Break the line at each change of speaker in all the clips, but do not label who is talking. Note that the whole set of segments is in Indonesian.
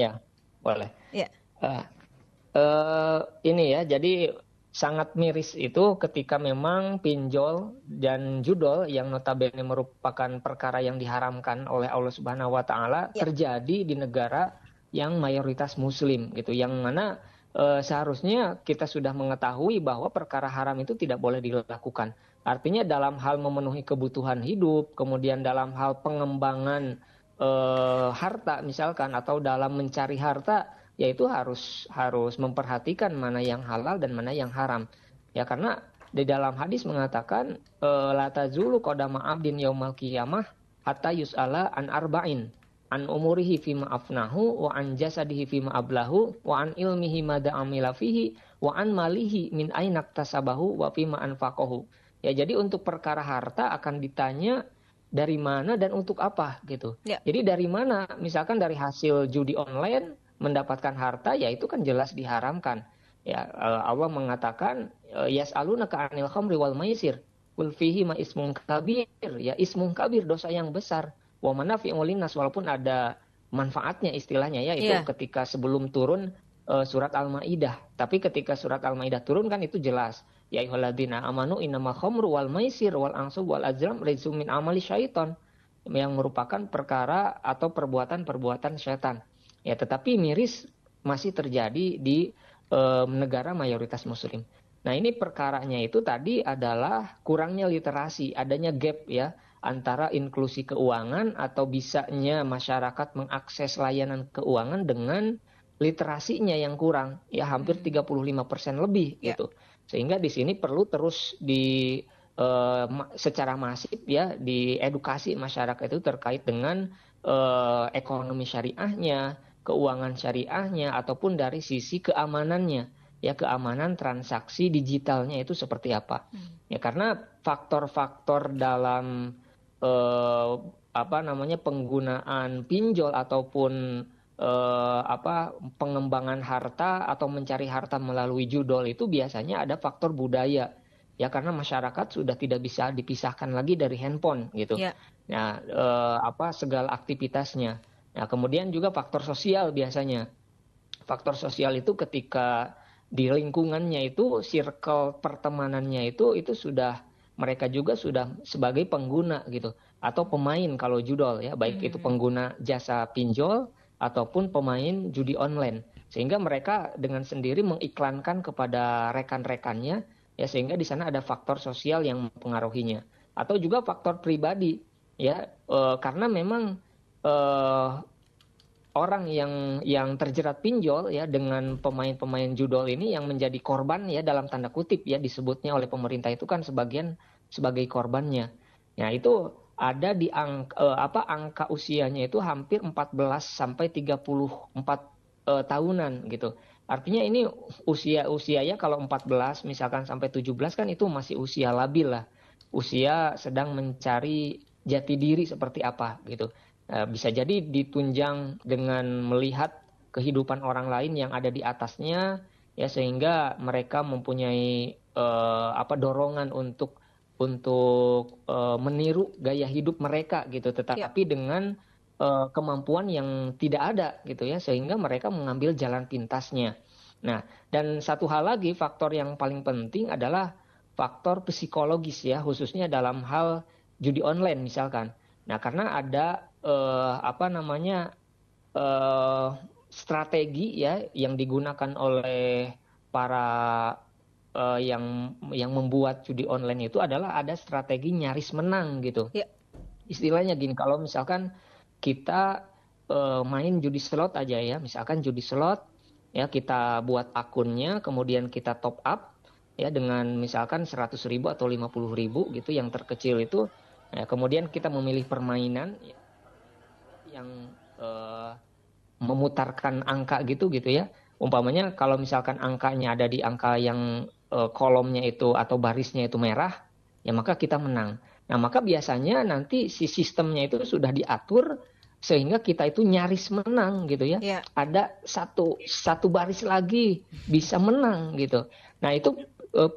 Ya, boleh.
Ya,
Eh, ini ya, jadi sangat miris itu ketika memang pinjol dan judol yang notabene merupakan perkara yang diharamkan oleh Allah Subhanahu wa taala
ya.
terjadi di negara yang mayoritas muslim gitu, yang mana seharusnya kita sudah mengetahui bahwa perkara haram itu tidak boleh dilakukan. Artinya dalam hal memenuhi kebutuhan hidup, kemudian dalam hal pengembangan harta misalkan atau dalam mencari harta yaitu harus harus memperhatikan mana yang halal dan mana yang haram. Ya karena di dalam hadis mengatakan la tazulu qadama abdin yaumal qiyamah hatta yus'ala an arba'in an umurihi fima afnahu wa an jasadihi fima ablahu wa an ilmihi mada amila fihi wa an malihi min ainak tasabahu wa fima anfaqahu. Ya jadi untuk perkara harta akan ditanya dari mana dan untuk apa gitu.
Ya.
Jadi dari mana? Misalkan dari hasil judi online mendapatkan harta, ya itu kan jelas diharamkan. Ya Allah mengatakan yas'alunaka 'anil khamri wal maisir qul fihi ma ismun kabir, ya ismun kabir, dosa yang besar. Wa manafi'un linnas, walaupun ada manfaatnya istilahnya ya itu
Iya.
ketika sebelum turun surat Al-Maidah. Tapi ketika surat Al-Maidah turun kan itu jelas. Ya ayyuhalladzina amanu innamal khamru wal maisir wal ansub wal azlam rizqum min amali syaiton, yang merupakan perkara atau perbuatan-perbuatan setan. Ya, tetapi miris masih terjadi di negara mayoritas muslim. Nah, ini perkaranya itu tadi adalah kurangnya literasi, adanya gap ya antara inklusi keuangan atau bisanya masyarakat mengakses layanan keuangan dengan literasinya yang kurang, ya hampir 35% lebih
Ya.
gitu. Sehingga di sini perlu terus secara masif ya diedukasi masyarakat itu terkait dengan ekonomi syariahnya, keuangan syariahnya, ataupun dari sisi keamanannya, ya keamanan transaksi digitalnya itu seperti apa. Ya karena faktor-faktor dalam eh, apa namanya penggunaan pinjol ataupun pengembangan harta atau mencari harta melalui judol itu biasanya ada faktor budaya. Ya karena masyarakat sudah tidak bisa dipisahkan lagi dari handphone gitu.
Ya.
Nah, segala aktivitasnya. Nah, kemudian juga faktor sosial biasanya. Faktor sosial itu ketika di lingkungannya itu, circle pertemanannya itu sudah mereka juga sudah sebagai pengguna gitu atau pemain kalau judol ya, baik itu
Hmm.
pengguna jasa pinjol ataupun pemain judi online. Sehingga mereka dengan sendiri mengiklankan kepada rekan-rekannya ya sehingga di sana ada faktor sosial yang mempengaruhinya atau juga faktor pribadi ya karena memang eh, orang yang terjerat pinjol ya dengan pemain-pemain judol ini yang menjadi korban ya dalam tanda kutip ya disebutnya oleh pemerintah itu kan sebagian sebagai korbannya. Nah, itu ada di angka usianya itu hampir 14 sampai 34 tahunan gitu. Artinya ini usianya kalau 14 misalkan sampai 17 kan itu masih usia labil lah. Usia sedang mencari jati diri seperti apa gitu. Bisa jadi ditunjang dengan melihat kehidupan orang lain yang ada di atasnya ya sehingga mereka mempunyai dorongan untuk meniru gaya hidup mereka gitu
Ya.
tetapi dengan kemampuan yang tidak ada gitu ya sehingga mereka mengambil jalan pintasnya. Nah, dan satu hal lagi faktor yang paling penting adalah faktor psikologis ya khususnya dalam hal judi online misalkan. Nah, karena ada eh, strategi ya yang digunakan oleh para yang membuat judi online itu adalah ada strategi nyaris menang gitu.
Ya.
Istilahnya gini, kalau misalkan kita main judi slot aja ya, misalkan judi slot ya kita buat akunnya, kemudian kita top up ya dengan misalkan 100.000 atau 50.000 gitu yang terkecil itu. Ya, kemudian kita memilih permainan yang memutarkan angka gitu ya. Umpamanya kalau misalkan angkanya ada di angka yang kolomnya itu atau barisnya itu merah, ya maka kita menang. Nah, maka biasanya nanti si sistemnya itu sudah diatur sehingga kita itu nyaris menang gitu ya.
Ya.
Ada satu baris lagi bisa menang gitu. Nah, itu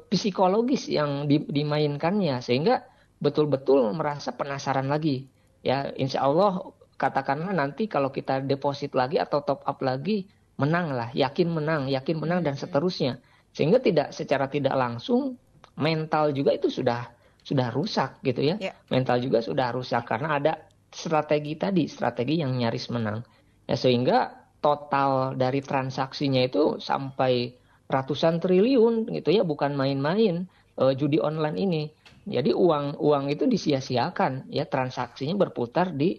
psikologis yang dimainkannya sehingga betul-betul merasa penasaran lagi. Ya, insya Allah katakanlah nanti kalau kita deposit lagi atau top up lagi, menang lah, yakin menang dan seterusnya. Sehingga secara tidak langsung mental juga itu sudah rusak gitu ya.
Ya.
Mental juga sudah rusak karena ada strategi yang nyaris menang. Ya, sehingga total dari transaksinya itu sampai ratusan triliun gitu ya, bukan main-main judi online ini. Jadi uang itu disia-siakan ya, transaksinya berputar di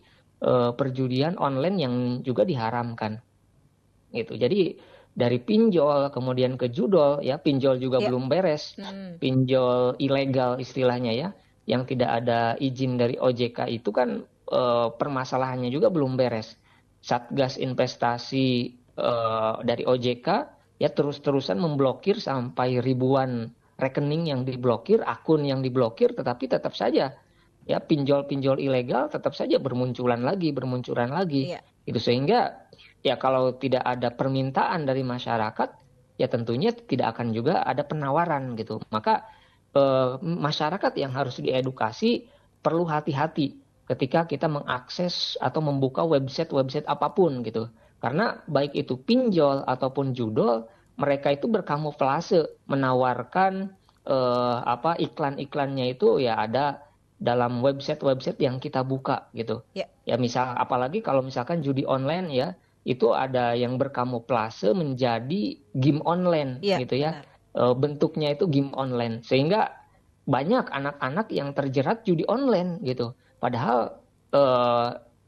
perjudian online yang juga diharamkan. Gitu. Jadi dari pinjol kemudian ke judol ya, pinjol juga belum beres. Pinjol ilegal istilahnya ya, yang tidak ada izin dari OJK itu kan permasalahannya juga belum beres. Satgas investasi dari OJK ya terus-terusan memblokir sampai ribuan rekening yang diblokir, akun yang diblokir, tetapi tetap saja ya pinjol-pinjol ilegal tetap saja bermunculan lagi.
Iya.
Itu sehingga ya kalau tidak ada permintaan dari masyarakat, ya tentunya tidak akan juga ada penawaran gitu. Maka masyarakat yang harus diedukasi, perlu hati-hati ketika kita mengakses atau membuka website apapun gitu. Karena baik itu pinjol ataupun judol, mereka itu berkamuflase menawarkan iklan-iklannya itu ya ada dalam website yang kita buka gitu.
Ya.
Ya apalagi kalau misalkan judi online ya, itu ada yang berkamuflase menjadi game online gitu ya. Bentuknya itu game online, sehingga banyak anak-anak yang terjerat judi online gitu. Padahal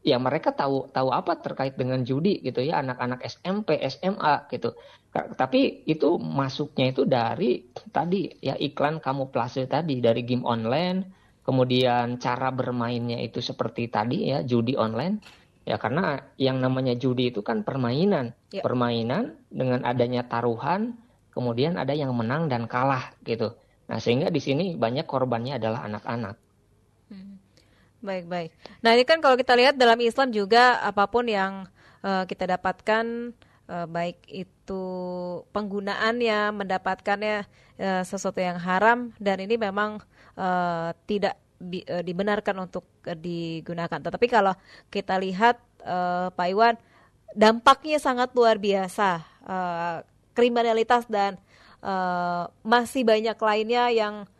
ya mereka tahu apa terkait dengan judi gitu ya, anak-anak SMP, SMA gitu. Tapi itu masuknya itu dari tadi ya, iklan kamuflase tadi dari game online, kemudian cara bermainnya itu seperti tadi ya, judi online. Ya karena yang namanya judi itu kan permainan.
Ya.
Permainan dengan adanya taruhan, kemudian ada yang menang dan kalah gitu. Nah, sehingga di sini banyak korbannya adalah anak-anak.
Baik. Nah, ini kan kalau kita lihat dalam Islam juga apapun yang kita dapatkan, baik itu penggunaannya, mendapatkannya sesuatu yang haram, dan ini memang tidak dibenarkan untuk digunakan. Tetapi kalau kita lihat Pak Iwan, dampaknya sangat luar biasa, kriminalitas dan masih banyak lainnya yang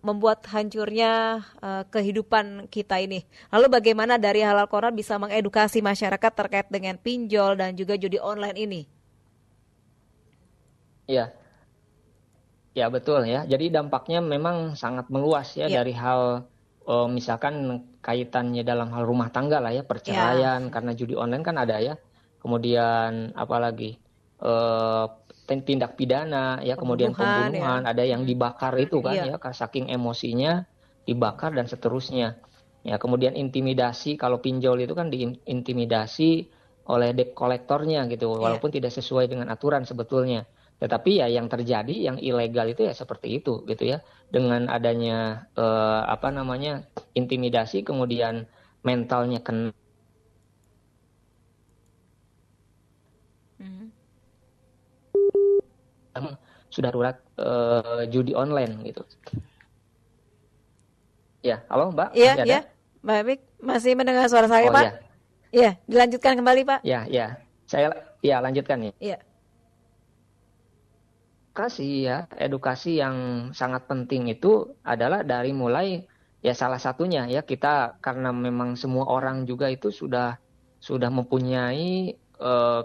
membuat hancurnya kehidupan kita ini. Lalu bagaimana dari Halal Corner bisa mengedukasi masyarakat terkait dengan pinjol dan juga judi online ini?
Ya betul ya. Jadi dampaknya memang sangat meluas ya, dari hal misalkan kaitannya dalam hal rumah tangga lah ya, perceraian karena judi online kan ada ya. Kemudian apalagi tindak pidana ya, kemudian pembunuhan, ada yang dibakar itu kan ya, saking emosinya dibakar dan seterusnya. Ya, kemudian intimidasi, kalau pinjol itu kan diintimidasi oleh debt kolektornya gitu, walaupun tidak sesuai dengan aturan sebetulnya. Tetapi ya yang terjadi yang ilegal itu ya seperti itu gitu ya. Dengan adanya intimidasi, kemudian mentalnya kena, sudah darurat judi online gitu. Ya, halo Mbak.
Iya. Mbak Bik, masih mendengar suara saya, Pak? Iya, dilanjutkan kembali, Pak.
Ya. Saya lanjutkan nih.
Iya.
Edukasi yang sangat penting itu adalah dari mulai ya, salah satunya ya, kita karena memang semua orang juga itu sudah mempunyai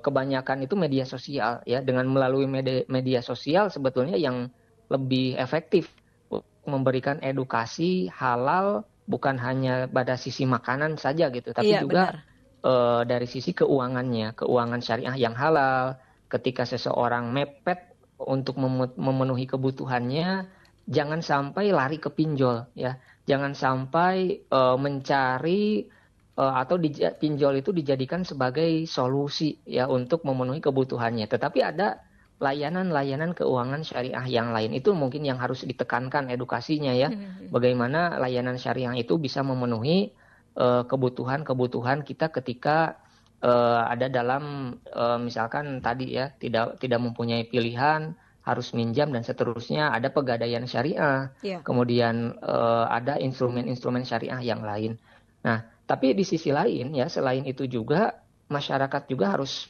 kebanyakan itu media sosial ya. Dengan melalui media sosial sebetulnya yang lebih efektif memberikan edukasi halal, bukan hanya pada sisi makanan saja gitu, tapi juga dari sisi keuangannya, keuangan syariah yang halal. Ketika seseorang mepet untuk memenuhi kebutuhannya, jangan sampai lari ke pinjol ya, jangan sampai mencari atau pinjol itu dijadikan sebagai solusi ya untuk memenuhi kebutuhannya. Tetapi ada layanan keuangan syariah yang lain, itu mungkin yang harus ditekankan edukasinya ya. Bagaimana layanan syariah itu bisa memenuhi kebutuhan kita ketika ada dalam misalkan tadi ya, tidak mempunyai pilihan, harus minjam dan seterusnya, ada pegadaian syariah, kemudian ada instrumen-instrumen syariah yang lain. Nah, Tapi di sisi lain ya, selain itu juga masyarakat juga harus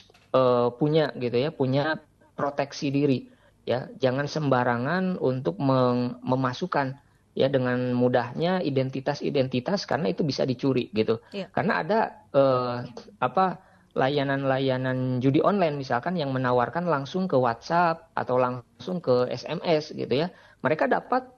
punya gitu ya, punya proteksi diri ya. Jangan sembarangan untuk memasukkan ya dengan mudahnya identitas-identitas karena itu bisa dicuri gitu.
Iya.
Karena ada apa layanan-layanan judi online misalkan yang menawarkan langsung ke WhatsApp atau langsung ke SMS gitu ya. Mereka dapat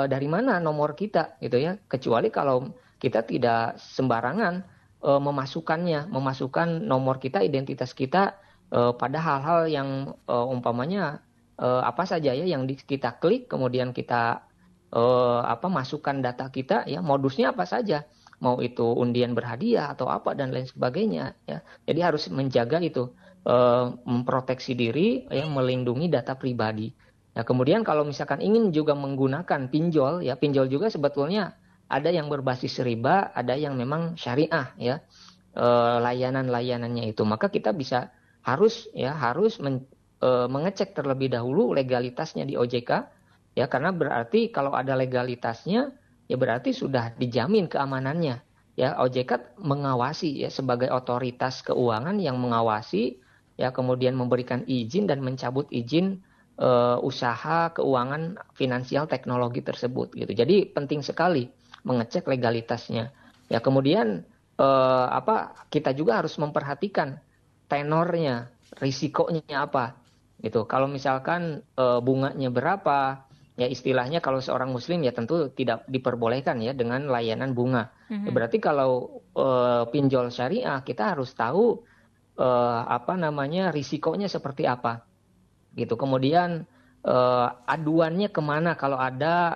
dari mana nomor kita gitu ya. Kecuali kalau kita tidak sembarangan memasukkan nomor kita, identitas kita pada hal-hal yang umpamanya apa saja ya yang kita klik, kemudian kita masukkan data kita ya, modusnya apa saja, mau itu undian berhadiah atau apa dan lain sebagainya ya. Jadi harus menjaga itu, memproteksi diri ya, melindungi data pribadi. Ya, kemudian kalau misalkan ingin juga menggunakan pinjol ya, pinjol juga sebetulnya ada yang berbasis riba, ada yang memang syariah ya, layanan-layanannya itu. Maka kita harus mengecek terlebih dahulu legalitasnya di OJK ya, karena berarti kalau ada legalitasnya ya berarti sudah dijamin keamanannya ya. OJK mengawasi ya, sebagai otoritas keuangan yang mengawasi ya, kemudian memberikan izin dan mencabut izin usaha keuangan finansial teknologi tersebut gitu. Jadi penting sekali mengecek legalitasnya ya. Kemudian kita juga harus memperhatikan tenornya, risikonya apa gitu. Kalau misalkan bunganya berapa ya, istilahnya kalau seorang muslim ya tentu tidak diperbolehkan ya dengan layanan bunga. Ya, berarti kalau pinjol syariah kita harus tahu risikonya seperti apa gitu. Kemudian aduannya kemana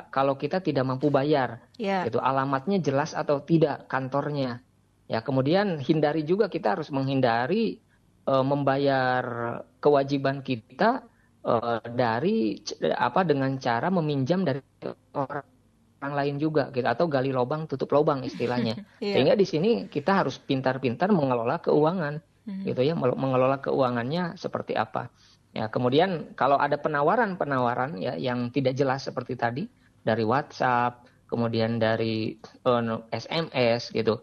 kalau kita tidak mampu bayar gitu, alamatnya jelas atau tidak kantornya ya. Kemudian kita harus menghindari membayar kewajiban kita dengan cara meminjam dari orang lain juga gitu, atau gali lubang tutup lubang istilahnya. Sehingga di sini kita harus pintar-pintar mengelola keuangan gitu ya, mengelola keuangannya seperti apa. Ya, kemudian kalau ada penawaran-penawaran ya yang tidak jelas seperti tadi dari WhatsApp, kemudian dari SMS gitu,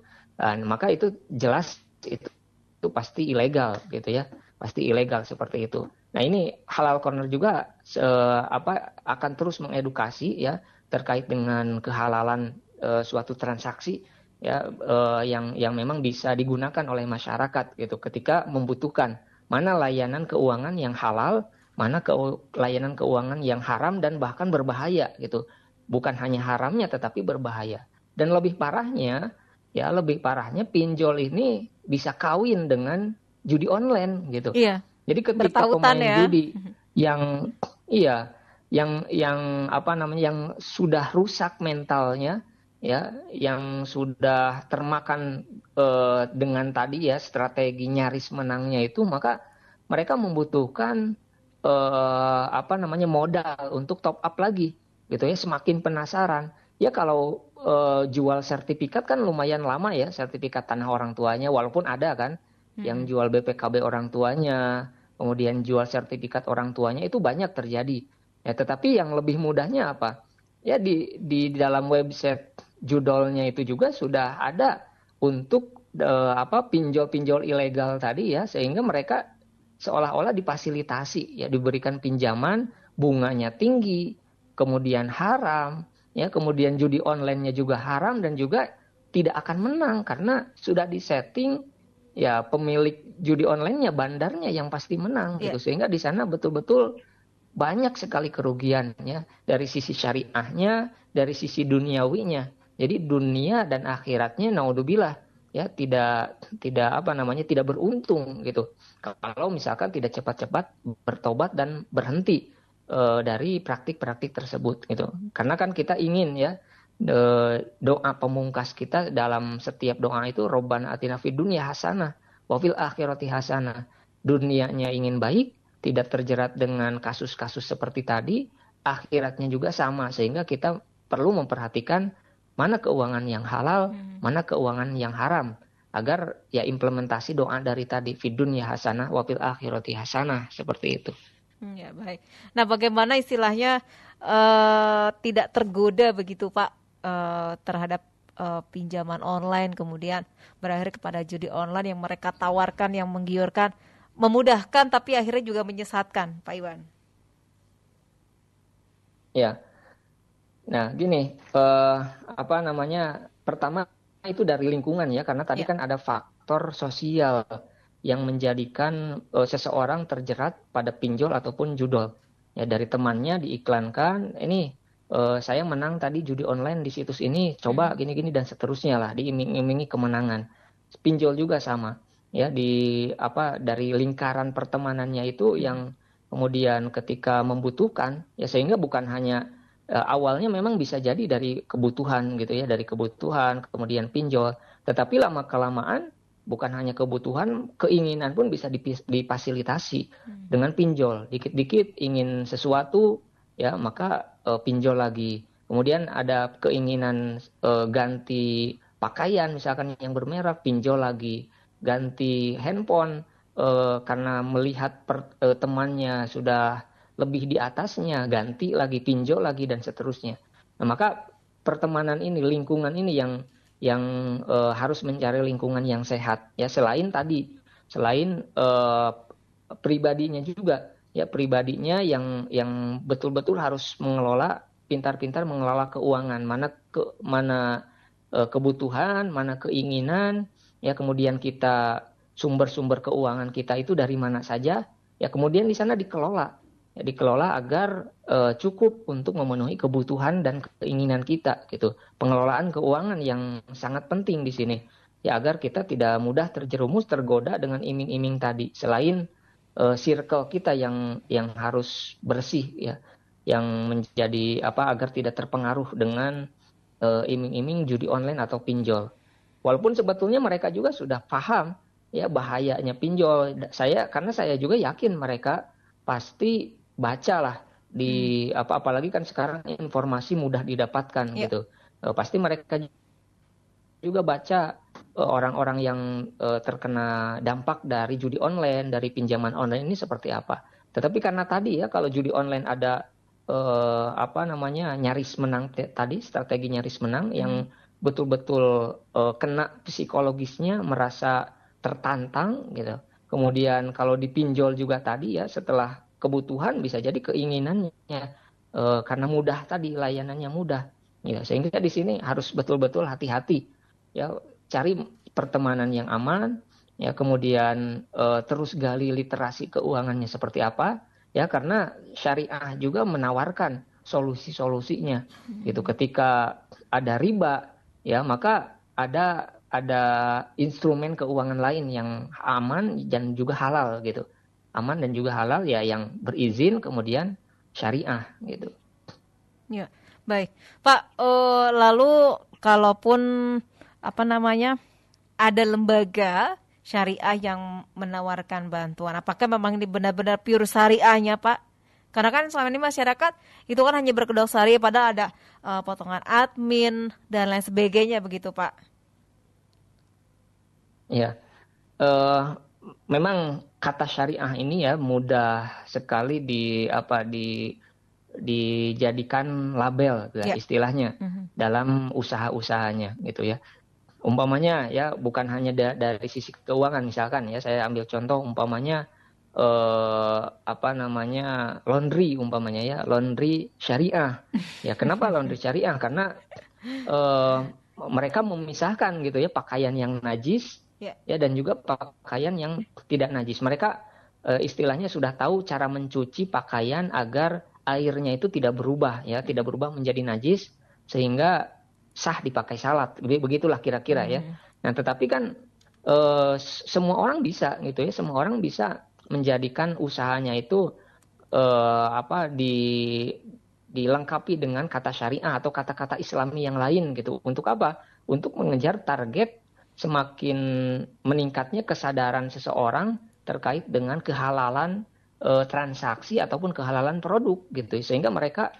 maka itu jelas itu pasti ilegal gitu ya, pasti ilegal seperti itu. Nah, ini Halal Corner juga akan terus mengedukasi ya terkait dengan kehalalan suatu transaksi ya, yang memang bisa digunakan oleh masyarakat gitu ketika membutuhkan. Mana layanan keuangan yang halal, mana layanan keuangan yang haram dan bahkan berbahaya gitu. Bukan hanya haramnya tetapi berbahaya. Dan lebih parahnya pinjol ini bisa kawin dengan judi online gitu.
Iya.
Jadi ketika pemain judi yang sudah rusak mentalnya ya, yang sudah termakan dengan tadi ya strategi nyaris menangnya itu, maka mereka membutuhkan modal untuk top up lagi gitu ya, semakin penasaran. Ya kalau jual sertifikat kan lumayan lama ya, sertifikat tanah orang tuanya, walaupun ada kan yang jual BPKB orang tuanya, kemudian jual sertifikat orang tuanya, itu banyak terjadi. Ya, tetapi yang lebih mudahnya apa? Ya di dalam website judolnya itu juga sudah ada untuk pinjol-pinjol ilegal tadi ya, sehingga mereka seolah-olah difasilitasi ya, diberikan pinjaman, bunganya tinggi, kemudian haram ya, kemudian judi online-nya juga haram dan juga tidak akan menang karena sudah disetting ya, pemilik judi online-nya, bandarnya yang pasti menang gitu. Sehingga di sana betul-betul banyak sekali kerugiannya dari sisi syariahnya, dari sisi duniawinya. Jadi dunia dan akhiratnya naudzubillah ya tidak beruntung gitu. Kalau misalkan tidak cepat-cepat bertobat dan berhenti dari praktik-praktik tersebut gitu. Karena kan kita ingin ya, doa pemungkas kita dalam setiap doa itu Rabbana atina fid dunya hasanah wa fil akhirati hasanah. Dunianya ingin baik, tidak terjerat dengan kasus-kasus seperti tadi, akhiratnya juga sama, sehingga kita perlu memperhatikan mana keuangan yang halal, mana keuangan yang haram, agar ya implementasi doa dari tadi fid dunya hasanah wa fil akhirati hasanah, seperti itu.
Ya, baik. Nah, bagaimana istilahnya tidak tergoda begitu Pak terhadap pinjaman online, kemudian berakhir kepada judi online yang mereka tawarkan, yang menggiurkan, memudahkan tapi akhirnya juga menyesatkan, Pak Iwan.
Ya, nah gini, apa namanya? Pertama itu dari lingkungan ya, karena tadi
Ya.
kan ada faktor sosial yang menjadikan seseorang terjerat pada pinjol ataupun judol. Ya dari temannya diiklankan, ini saya menang tadi judi online di situs ini, coba gini-gini dan seterusnya lah, diiming-imingi kemenangan. Pinjol juga sama, ya di apa dari lingkaran pertemanannya itu yang kemudian ketika membutuhkan, ya sehingga bukan hanya awalnya memang bisa jadi dari kebutuhan gitu ya, dari kebutuhan kemudian pinjol, tetapi lama kelamaan bukan hanya kebutuhan, keinginan pun bisa difasilitasi dengan pinjol. Dikit-dikit ingin sesuatu ya, maka pinjol lagi. Kemudian ada keinginan ganti pakaian misalkan yang bermerek, pinjol lagi. Ganti handphone karena melihat temannya sudah lebih di atasnya, ganti lagi, pinjol lagi dan seterusnya. Nah, maka pertemanan ini, lingkungan ini yang harus mencari lingkungan yang sehat. Ya selain tadi, selain pribadinya juga, ya pribadinya yang betul-betul harus mengelola, pintar-pintar mengelola keuangan, mana kebutuhan, mana keinginan, ya kemudian kita sumber-sumber keuangan kita itu dari mana saja, ya kemudian di sana dikelola agar cukup untuk memenuhi kebutuhan dan keinginan kita gitu. Pengelolaan keuangan yang sangat penting di sini ya, agar kita tidak mudah terjerumus, tergoda dengan iming-iming tadi. Selain circle kita yang harus bersih ya, yang menjadi apa agar tidak terpengaruh dengan iming-iming judi online atau pinjol. Walaupun sebetulnya mereka juga sudah paham ya bahayanya pinjol. Karena saya juga yakin mereka pasti bacalah di apalagi kan sekarang informasi mudah didapatkan
Ya.
gitu. Pasti mereka juga baca orang-orang yang terkena dampak dari judi online, dari pinjaman online ini seperti apa. Tetapi karena tadi ya kalau judi online ada apa namanya nyaris menang tadi, strategi nyaris menang yang betul-betul kena psikologisnya, merasa tertantang gitu. Kemudian kalau dipinjol juga tadi ya, setelah kebutuhan bisa jadi keinginannya karena mudah tadi, layanannya mudah. Ya, sehingga di sini harus betul-betul hati-hati ya, cari pertemanan yang aman ya, kemudian terus gali literasi keuangannya seperti apa ya, karena syariah juga menawarkan solusi-solusinya gitu. Ketika ada riba ya, maka ada instrumen keuangan lain yang aman dan juga halal gitu. Aman dan juga halal ya, yang berizin kemudian syariah gitu.
Ya, baik. Pak, lalu kalaupun apa namanya ada lembaga syariah yang menawarkan bantuan, apakah memang ini benar-benar pure syariahnya, Pak? Karena kan selama ini masyarakat itu kan hanya berkedok syariah, padahal ada potongan admin dan lain sebagainya begitu, Pak.
Ya, memang kata syariah ini ya mudah sekali dijadikan label ya,
Ya.
istilahnya dalam usaha-usahanya gitu ya. Umpamanya ya bukan hanya dari sisi keuangan, misalkan ya saya ambil contoh umpamanya apa namanya laundry, umpamanya ya laundry syariah. Ya kenapa laundry syariah? Karena mereka memisahkan gitu ya pakaian yang najis ya dan juga pakaian yang tidak najis. Mereka istilahnya sudah tahu cara mencuci pakaian agar airnya itu tidak berubah ya, tidak berubah menjadi najis sehingga sah dipakai salat. Begitulah kira-kira ya. Nah, tetapi kan semua orang bisa gitu ya, semua orang bisa menjadikan usahanya itu dilengkapi dengan kata syariah atau kata-kata Islami yang lain gitu. Untuk apa? Untuk mengejar target semakin meningkatnya kesadaran seseorang terkait dengan kehalalan transaksi ataupun kehalalan produk gitu. Sehingga mereka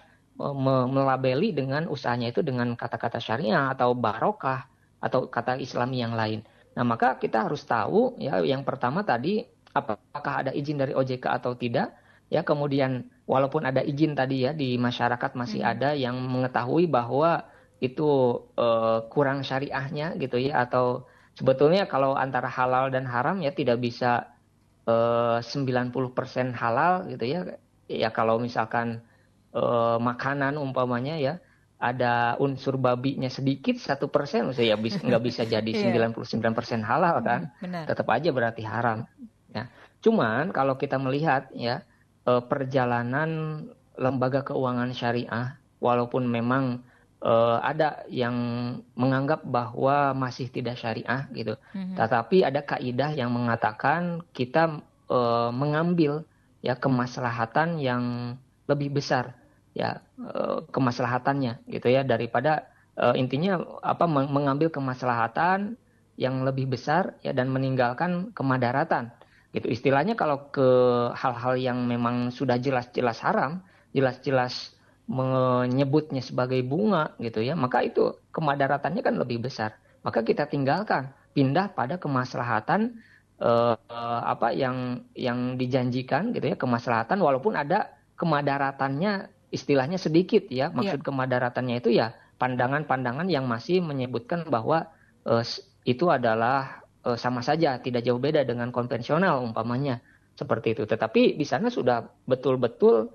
melabeli dengan usahanya itu dengan kata-kata syariah atau barokah atau kata Islami yang lain. Nah, maka kita harus tahu ya, yang pertama tadi apakah ada izin dari OJK atau tidak. Ya, kemudian walaupun ada izin tadi ya, di masyarakat masih ada yang mengetahui bahwa itu kurang syariahnya gitu ya, atau sebetulnya kalau antara halal dan haram ya tidak bisa 90% halal gitu ya. Ya kalau misalkan makanan umpamanya ya ada unsur babinya sedikit 1%, maksudnya ya nggak bisa jadi
Iya.
99% halal kan,
Benar.
tetap aja berarti haram. Ya, cuman kalau kita melihat ya perjalanan lembaga keuangan syariah, walaupun memang ada yang menganggap bahwa masih tidak syariah gitu,
Mhm.
tetapi ada kaidah yang mengatakan kita mengambil ya kemaslahatan yang lebih besar ya, kemaslahatannya gitu ya, daripada intinya apa mengambil kemaslahatan yang lebih besar ya dan meninggalkan kemadaratan gitu. Istilahnya kalau ke hal-hal yang memang sudah jelas-jelas haram, jelas-jelas menyebutnya sebagai bunga gitu ya, maka itu kemadaratannya kan lebih besar. Maka kita tinggalkan, pindah pada kemaslahatan apa yang dijanjikan gitu ya, kemaslahatan walaupun ada kemadaratannya istilahnya sedikit ya.
Iya.
Maksud kemadaratannya itu ya pandangan-pandangan yang masih menyebutkan bahwa itu adalah sama saja, tidak jauh beda dengan konvensional umpamanya seperti itu. Tetapi di sana sudah betul-betul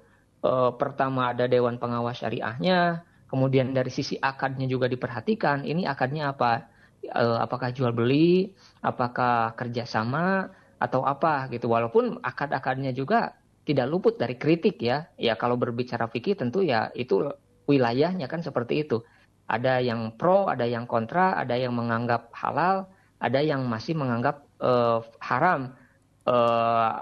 pertama ada Dewan Pengawas Syariahnya, kemudian dari sisi akadnya juga diperhatikan. Ini akadnya apa? Apakah jual beli, apakah kerjasama, atau apa gitu. Walaupun akad-akadnya juga tidak luput dari kritik ya. Ya kalau berbicara fikih tentu ya itu wilayahnya kan seperti itu. Ada yang pro, ada yang kontra, ada yang menganggap halal, ada yang masih menganggap haram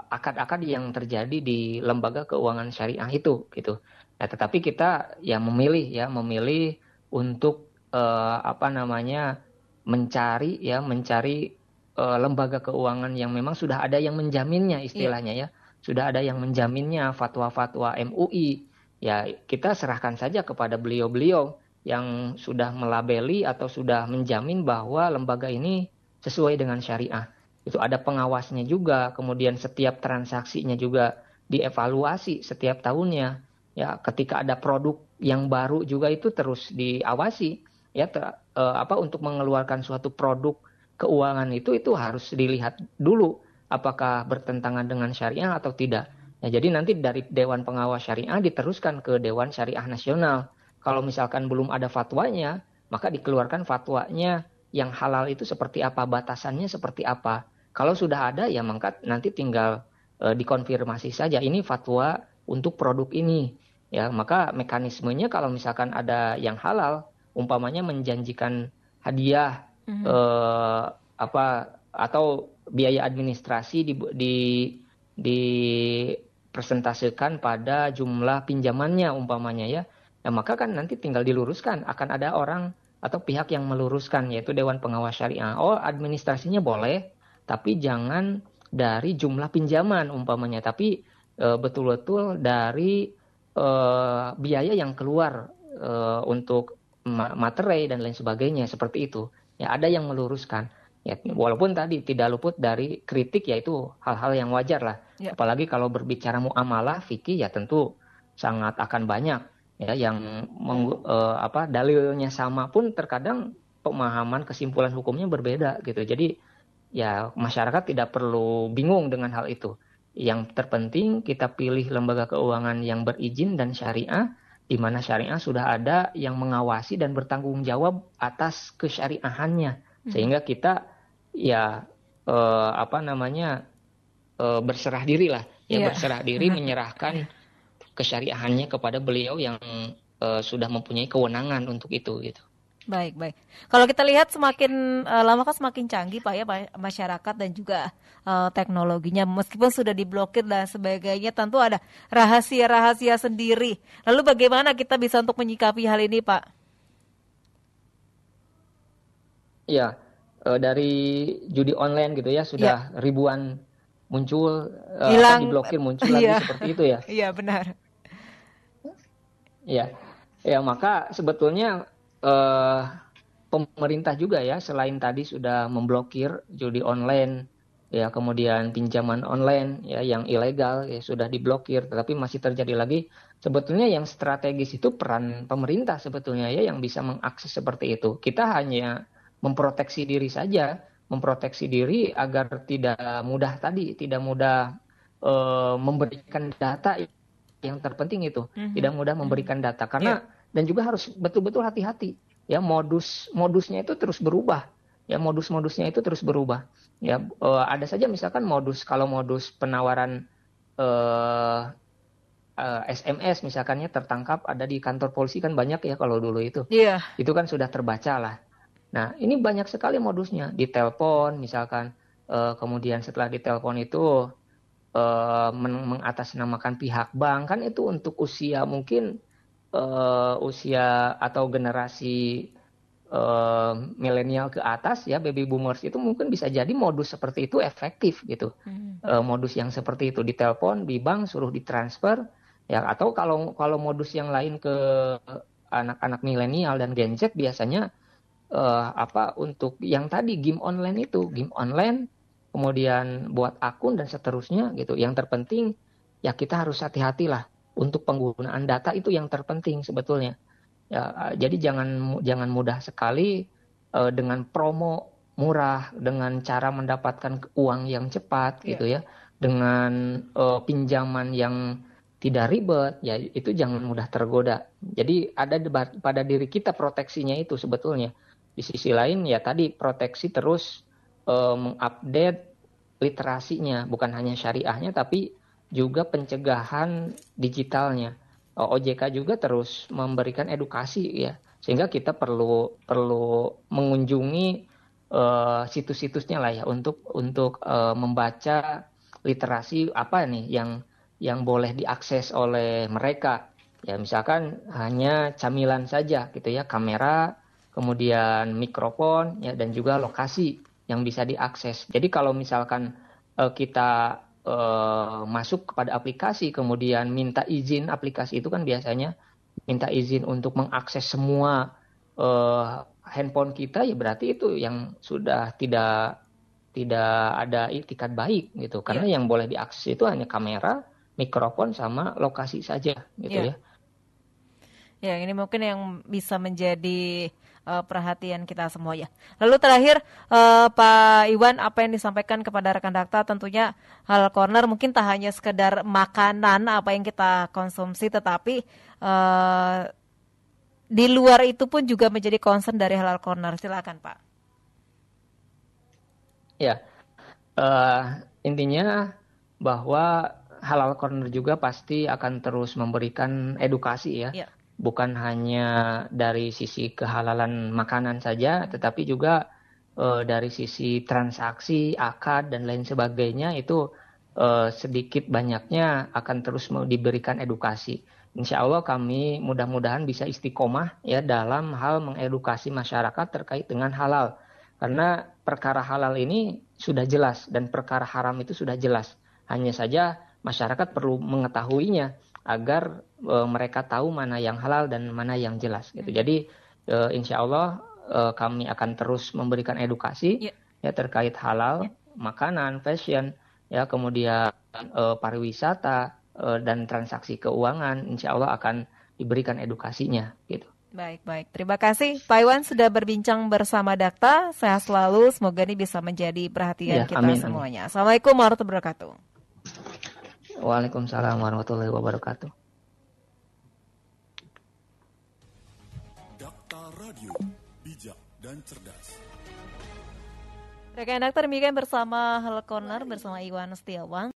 akad-akad yang terjadi di lembaga keuangan syariah itu gitu. Nah, tetapi kita ya memilih untuk apa namanya mencari lembaga keuangan yang memang sudah ada yang menjaminnya
Iya.
istilahnya ya. Sudah ada yang menjaminnya fatwa-fatwa MUI. Ya, kita serahkan saja kepada beliau-beliau yang sudah melabeli atau sudah menjamin bahwa lembaga ini sesuai dengan syariah. Itu ada pengawasnya juga, kemudian setiap transaksinya juga dievaluasi setiap tahunnya. Ya, ketika ada produk yang baru juga itu terus diawasi ya apa untuk mengeluarkan suatu produk keuangan itu harus dilihat dulu apakah bertentangan dengan syariah atau tidak. Nah, jadi nanti dari Dewan Pengawas Syariah diteruskan ke Dewan Syariah Nasional. Kalau misalkan belum ada fatwanya, maka dikeluarkan fatwanya yang halal itu seperti apa, batasannya seperti apa. Kalau sudah ada ya maka nanti tinggal dikonfirmasi saja ini fatwa untuk produk ini. Ya, maka mekanismenya kalau misalkan ada yang halal, umpamanya menjanjikan hadiah
Mhm.
eh, apa atau biaya administrasi dipresentasikan pada jumlah pinjamannya umpamanya ya. Nah, maka kan nanti tinggal diluruskan, akan ada orang atau pihak yang meluruskan yaitu Dewan Pengawas Syariah. Oh, administrasinya boleh, tapi jangan dari jumlah pinjaman umpamanya, tapi betul-betul dari biaya yang keluar untuk materai dan lain sebagainya seperti itu. Ya ada yang meluruskan. Ya, walaupun tadi tidak luput dari kritik, yaitu hal-hal yang wajar lah.
Ya.
Apalagi kalau berbicara muamalah fikih ya tentu sangat akan banyak ya yang apa dalilnya sama pun terkadang pemahaman kesimpulan hukumnya berbeda gitu. Jadi ya masyarakat tidak perlu bingung dengan hal itu. Yang terpenting kita pilih lembaga keuangan yang berizin dan syariah, di mana syariah sudah ada yang mengawasi dan bertanggung jawab atas kesyariahannya,
Mhm.
sehingga kita ya apa namanya berserah diri lah, ya
Iya.
berserah diri menyerahkan kesyariahannya kepada beliau yang sudah mempunyai kewenangan untuk itu gitu.
Baik, baik. Kalau kita lihat semakin lama kan semakin canggih Pak ya masyarakat dan juga teknologinya, meskipun sudah diblokir dan sebagainya tentu ada rahasia-rahasia sendiri. Lalu bagaimana kita bisa untuk menyikapi hal ini Pak?
Ya, dari judi online gitu ya
Ya,
sudah ribuan muncul apa
hilang.
diblokir muncul lagi
Iya.
seperti itu ya.
Iya benar.
Ya, ya maka sebetulnya eh, pemerintah juga ya selain tadi sudah memblokir judi online ya kemudian pinjaman online ya yang ilegal ya sudah diblokir, tetapi masih terjadi lagi. Sebetulnya yang strategis itu peran pemerintah sebetulnya ya yang bisa mengakses seperti itu. Kita hanya memproteksi diri saja, memproteksi diri agar tidak mudah tadi, tidak mudah memberikan data yang terpenting itu, tidak mudah memberikan data karena dan juga harus betul-betul hati-hati ya modusnya itu terus berubah ya modusnya itu terus berubah ya ada saja misalkan kalau modus penawaran SMS misalkannya tertangkap ada di kantor polisi kan banyak ya kalau dulu itu kan sudah terbaca lah. Nah ini banyak sekali modusnya di telepon misalkan kemudian setelah ditelepon itu mengatasnamakan pihak bank kan itu untuk usia mungkin usia atau generasi milenial ke atas ya baby boomers itu mungkin bisa jadi modus seperti itu efektif gitu. Modus yang seperti itu ditelepon di bank suruh ditransfer ya atau kalau modus yang lain ke anak-anak milenial dan Gen Z biasanya untuk yang tadi game online kemudian buat akun dan seterusnya gitu. Yang terpenting ya kita harus hati-hati lah untuk penggunaan data itu yang terpenting sebetulnya. Ya, jadi jangan mudah sekali dengan promo murah, dengan cara mendapatkan uang yang cepat gitu ya, dengan pinjaman yang tidak ribet, ya itu jangan mudah tergoda. Jadi ada pada diri kita proteksinya itu sebetulnya. Di sisi lain ya tadi proteksi terus mengupdate literasinya, bukan hanya syariahnya tapi juga pencegahan digitalnya. OJK juga terus memberikan edukasi ya, sehingga kita perlu mengunjungi situs-situsnya lah ya untuk membaca literasi apa nih yang boleh diakses oleh mereka. Ya misalkan hanya camilan saja gitu ya, kamera, kemudian mikrofon ya dan juga lokasi yang bisa diakses. Jadi kalau misalkan kita masuk kepada aplikasi kemudian minta izin aplikasi itu kan biasanya minta izin untuk mengakses semua handphone kita ya berarti itu yang sudah tidak ada itikat baik gitu karena yang boleh diakses itu hanya kamera, mikrofon sama lokasi saja gitu ya.
Ya, ini mungkin yang bisa menjadi perhatian kita semua ya. Lalu terakhir Pak Iwan, apa yang disampaikan kepada rekan Dakta tentunya Halal Corner mungkin tak hanya sekedar makanan apa yang kita konsumsi, tetapi di luar itu pun juga menjadi concern dari Halal Corner. Silakan Pak.
Ya, intinya bahwa Halal Corner juga pasti akan terus memberikan edukasi ya. Bukan hanya dari sisi kehalalan makanan saja, tetapi juga dari sisi transaksi, akad, dan lain sebagainya itu sedikit banyaknya akan terus diberikan edukasi. Insya Allah kami mudah-mudahan bisa istiqomah ya dalam hal mengedukasi masyarakat terkait dengan halal. Karena perkara halal ini sudah jelas dan perkara haram itu sudah jelas. Hanya saja masyarakat perlu mengetahuinya agar mereka tahu mana yang halal dan mana yang jelas gitu. Jadi insya Allah kami akan terus memberikan edukasi ya terkait halal, makanan, fashion, ya kemudian pariwisata dan transaksi keuangan. Insya Allah akan diberikan edukasinya gitu.
Baik. Terima kasih Pak Iwan sudah berbincang bersama Dakta. Sehat selalu. Semoga ini bisa menjadi perhatian kita semuanya. Amin. Assalamualaikum warahmatullahi wabarakatuh.
Waalaikumsalam warahmatullahi wabarakatuh.
Dakta Radio, bijak dan cerdas.
Rekan Dakta demikian bersama Halal Corner bersama Iwan Setiawan.